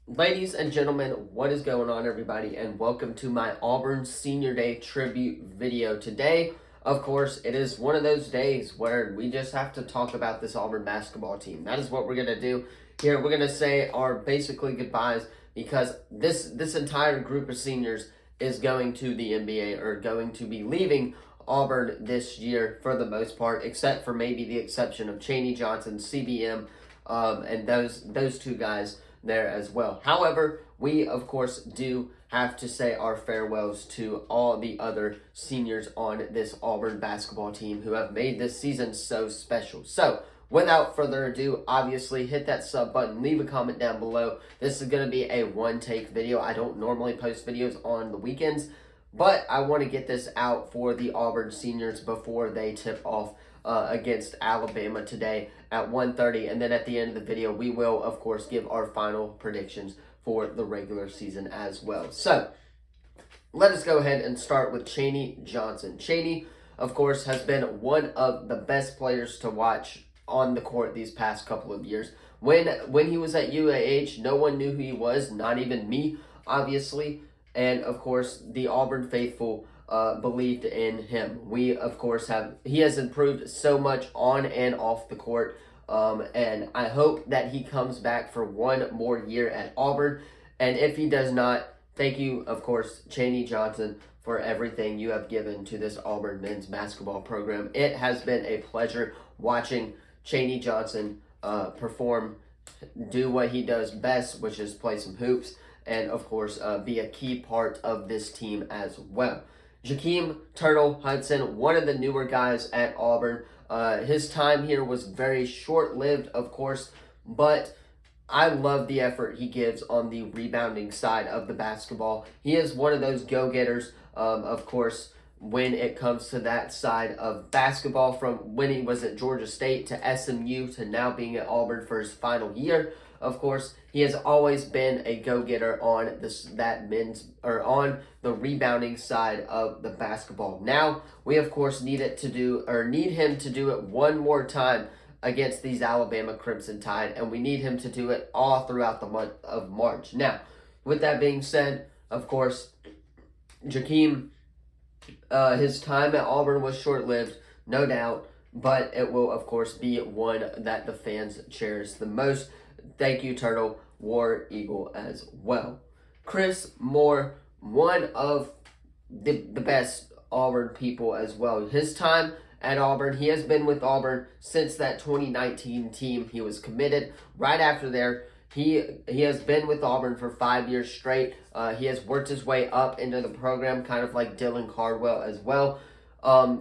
Ladies and gentlemen, what is going on, everybody, and welcome to my Auburn Senior Day tribute video. Today, of course, it is one of those days where we just have to talk about this Auburn basketball team. That is what we're going to do here. We're going to say our basically goodbyes because this entire group of seniors is going to the NBA or going to be leaving Auburn this year for the most part, except for maybe the exception of Chaney Johnson, CBM, and those two guys there as well. However, we of course do have to say our farewells to all the other seniors on this Auburn basketball team who have made this season so special. So, without further ado, obviously hit that sub button, leave a comment down below. This is going to be a one-take video. I don't normally post videos on the weekends, but I want to get this out for the Auburn seniors before they tip off against Alabama today at 1:30, and then at the end of the video we will of course give our final predictions for the regular season as well. So let us go ahead and start with Chaney Johnson. Chaney, of course, has been one of the best players to watch on the court these past couple of years. When he was at UAH, no one knew who he was, not even me, obviously. And of course, the Auburn faithful believed in him. We, of course, he has improved so much on and off the court. And I hope that he comes back for one more year at Auburn. And if he does not, thank you, of course, Chaney Johnson, for everything you have given to this Auburn men's basketball program. It has been a pleasure watching Chaney Johnson perform, do what he does best, which is play some hoops, and of course be a key part of this team as well. Jakeem Turtle Hudson, one of the newer guys at Auburn. His time here was very short-lived, of course, but I love the effort he gives on the rebounding side of the basketball. He is one of those go-getters, of course, when it comes to that side of basketball, from when he was at Georgia State to SMU to now being at Auburn for his final year. Of course, he has always been a go-getter on on the rebounding side of the basketball. Now, we of course need him to do it one more time against these Alabama Crimson Tide, and we need him to do it all throughout the month of March. Now, with that being said, of course, Jakeem, his time at Auburn was short-lived, no doubt, but it will, of course, be one that the fans cherish the most. Thank you, Turtle, War Eagle as well. Chris Moore, one of the best Auburn people as well. His time at Auburn, he has been with Auburn since that 2019 team. He was committed right after there. He has been with Auburn for 5 years straight. He has worked his way up into the program, kind of like Dylan Cardwell as well.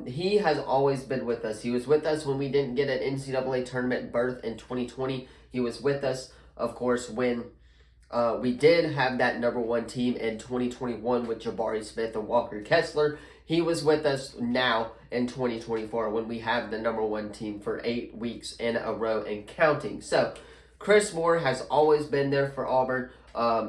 He has always been with us. He was with us when we didn't get an NCAA tournament berth in 2020. He was with us, of course, when we did have that number one team in 2021 with Jabari Smith and Walker Kessler. He was with us now in 2024 when we have the number one team for 8 weeks in a row and counting. So, Chris Moore has always been there for Auburn.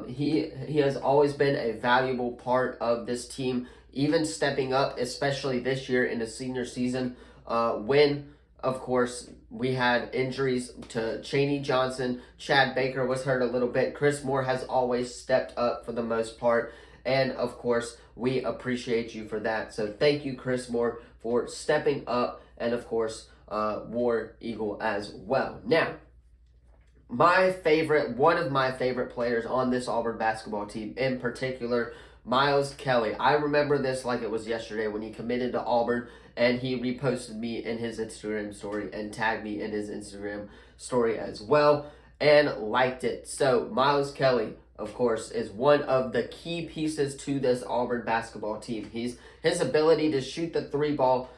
He has always been a valuable part of this team, even stepping up, especially this year in the senior season, when, of course, we had injuries to Chaney Johnson. Chad Baker was hurt a little bit. Chris Moore has always stepped up for the most part. And, of course, we appreciate you for that. So thank you, Chris Moore, for stepping up. And, of course, War Eagle as well. Now, one of my favorite players on this Auburn basketball team in particular, Miles Kelly. I remember this like it was yesterday when he committed to Auburn and he reposted me in his Instagram story and tagged me in his Instagram story as well and liked it. So Miles Kelly, of course, is one of the key pieces to this Auburn basketball team. His ability to shoot the three ball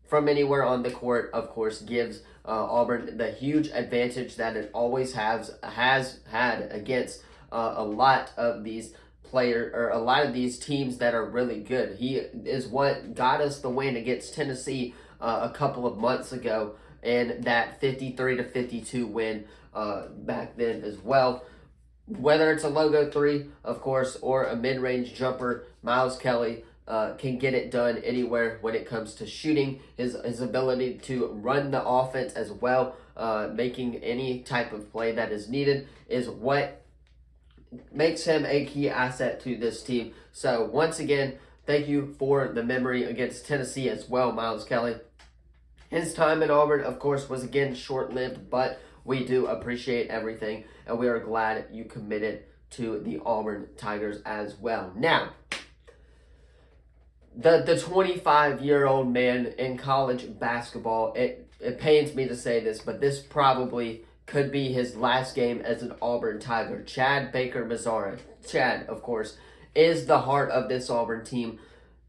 from anywhere on the court, of course, gives Auburn the huge advantage that it always has had against a lot of these teams that are really good. He is what got us the win against Tennessee a couple of months ago, and that 53-52 win back then as well. Whether it's a logo three, of course, or a mid-range jumper, Miles Kelly can get it done anywhere when it comes to shooting. His ability to run the offense as well, making any type of play that is needed, is what makes him a key asset to this team. So once again, thank you for the memory against Tennessee as well, Miles Kelly. His time in Auburn, of course, was again short-lived, but we do appreciate everything, and we are glad you committed to the Auburn Tigers as well. Now, the 25-year-old man in college basketball, it pains me to say this, but this probably could be his last game as an Auburn Tiger. Chad Baker-Mazara. Chad, of course, is the heart of this Auburn team.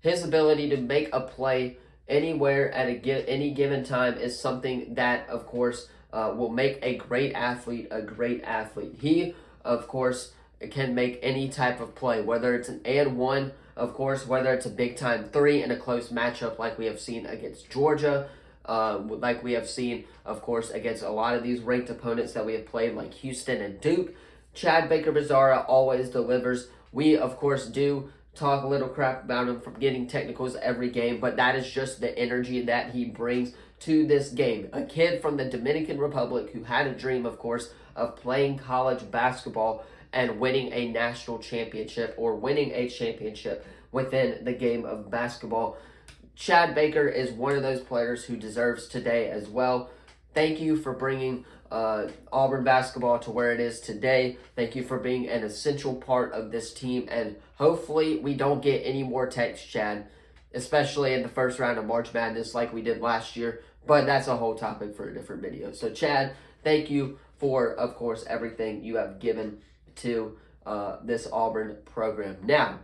His ability to make a play anywhere at any given time is something that, of course, will make a great athlete a great athlete. He, of course, can make any type of play, whether it's an and one, of course, whether it's a big-time three in a close matchup like we have seen against Georgia, like we have seen, of course, against a lot of these ranked opponents that we have played, like Houston and Duke. Chad Baker-Mazara always delivers. We, of course, do talk a little crap about him from getting technicals every game, but that is just the energy that he brings to this game. A kid from the Dominican Republic who had a dream, of course, of playing college basketball and winning a national championship or winning a championship within the game of basketball. Chad Baker is one of those players who deserves today as well. Thank you for bringing Auburn basketball to where it is today. Thank you for being an essential part of this team, and hopefully we don't get any more texts, Chad, especially in the first round of March Madness like we did last year, but that's a whole topic for a different video. So Chad, thank you for, of course, everything you have given to this Auburn program. Now,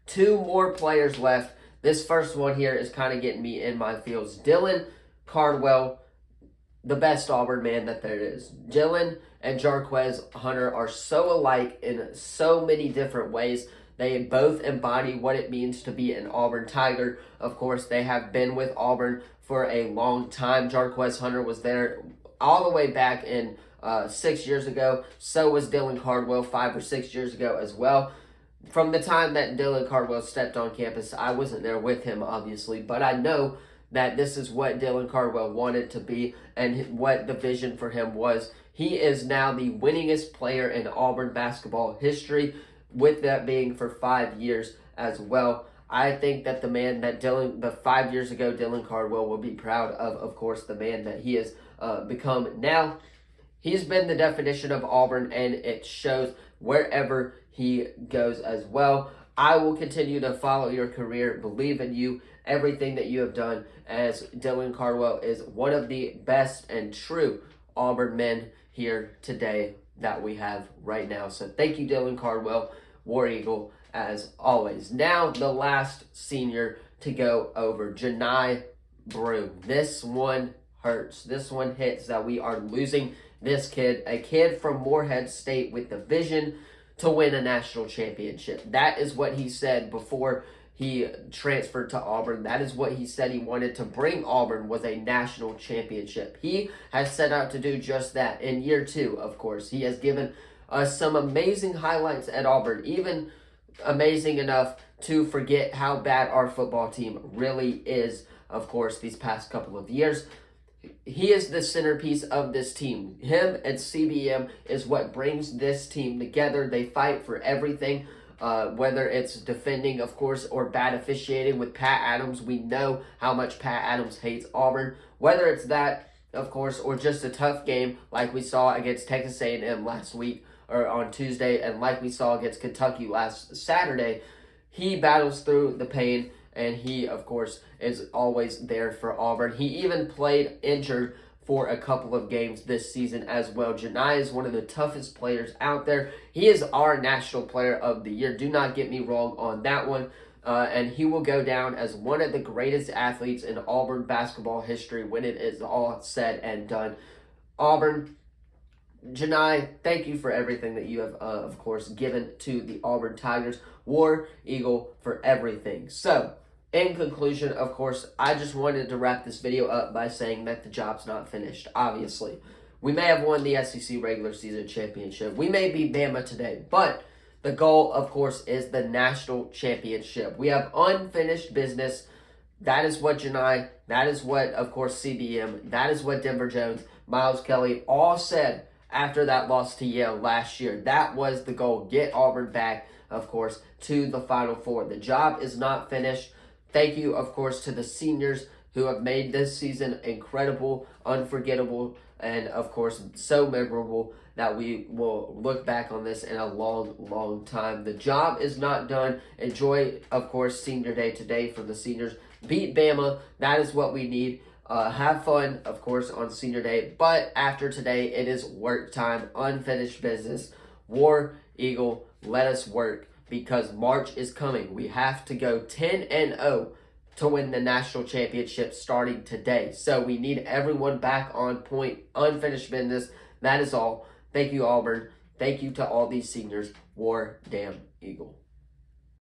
two more players left. This first one here is kind of getting me in my feels. Dylan Cardwell, the best Auburn man that there is. Dylan and Jarquez Hunter are so alike in so many different ways. They both embody what it means to be an Auburn Tiger. Of course, they have been with Auburn for a long time. Jarquez Hunter was there all the way back in 6 years ago. So was Dylan Cardwell 5 or 6 years ago as well. From the time that Dylan Cardwell stepped on campus, I wasn't there with him, obviously, but I know that this is what Dylan Cardwell wanted to be and what the vision for him was. He is now the winningest player in Auburn basketball history, with that being for 5 years as well. I think that the 5 years ago Dylan Cardwell will be proud of course, the man that he has become now. He's been the definition of Auburn, and it shows wherever he goes as well. I will continue to follow your career, believe in you, everything that you have done, as Dylan Cardwell is one of the best and true Auburn men here today that we have right now. So thank you, Dylan Cardwell, War Eagle, as always. Now, the last senior to go over, Johni Broome. This one hurts. This one hits that we are losing this kid, a kid from Morehead State with the vision to win a national championship. That is what he said before he transferred to Auburn. That is what he said he wanted to bring Auburn, was a national championship. He has set out to do just that in year 2, of course. He has given us some amazing highlights at Auburn, even amazing enough to forget how bad our football team really is, of course, these past couple of years. He is the centerpiece of this team. Him and CBM is what brings this team together. They fight for everything, whether it's defending, of course, or bad officiating with Pat Adams. We know how much Pat Adams hates Auburn. Whether it's that, of course, or just a tough game like we saw against Texas A&M last week or on Tuesday, and like we saw against Kentucky last Saturday, he battles through the pain. And he, of course, is always there for Auburn. He even played injured for a couple of games this season as well. Johni is one of the toughest players out there. He is our National Player of the Year. Do not get me wrong on that one. And he will go down as one of the greatest athletes in Auburn basketball history when it is all said and done. Auburn, Johni, thank you for everything that you have, of course, given to the Auburn Tigers. War Eagle for everything. So, in conclusion, of course, I just wanted to wrap this video up by saying that the job's not finished, obviously. We may have won the SEC regular season championship. We may beat Bama today, but the goal, of course, is the national championship. We have unfinished business. That is what Johni, that is what, of course, CBM, that is what Denver Jones, Miles Kelly all said after that loss to Yale last year. That was the goal. Get Auburn back, of course, to the Final Four. The job is not finished. Thank you, of course, to the seniors who have made this season incredible, unforgettable, and, of course, so memorable that we will look back on this in a long, long time. The job is not done. Enjoy, of course, Senior Day today for the seniors. Beat Bama. That is what we need. Have fun, of course, on Senior Day. But after today, it is work time, unfinished business. War Eagle, let us work because March is coming. We have to go 10-0 to win the national championship starting today. So we need everyone back on point, unfinished business. That is all. Thank you, Auburn. Thank you to all these seniors. War Damn Eagle.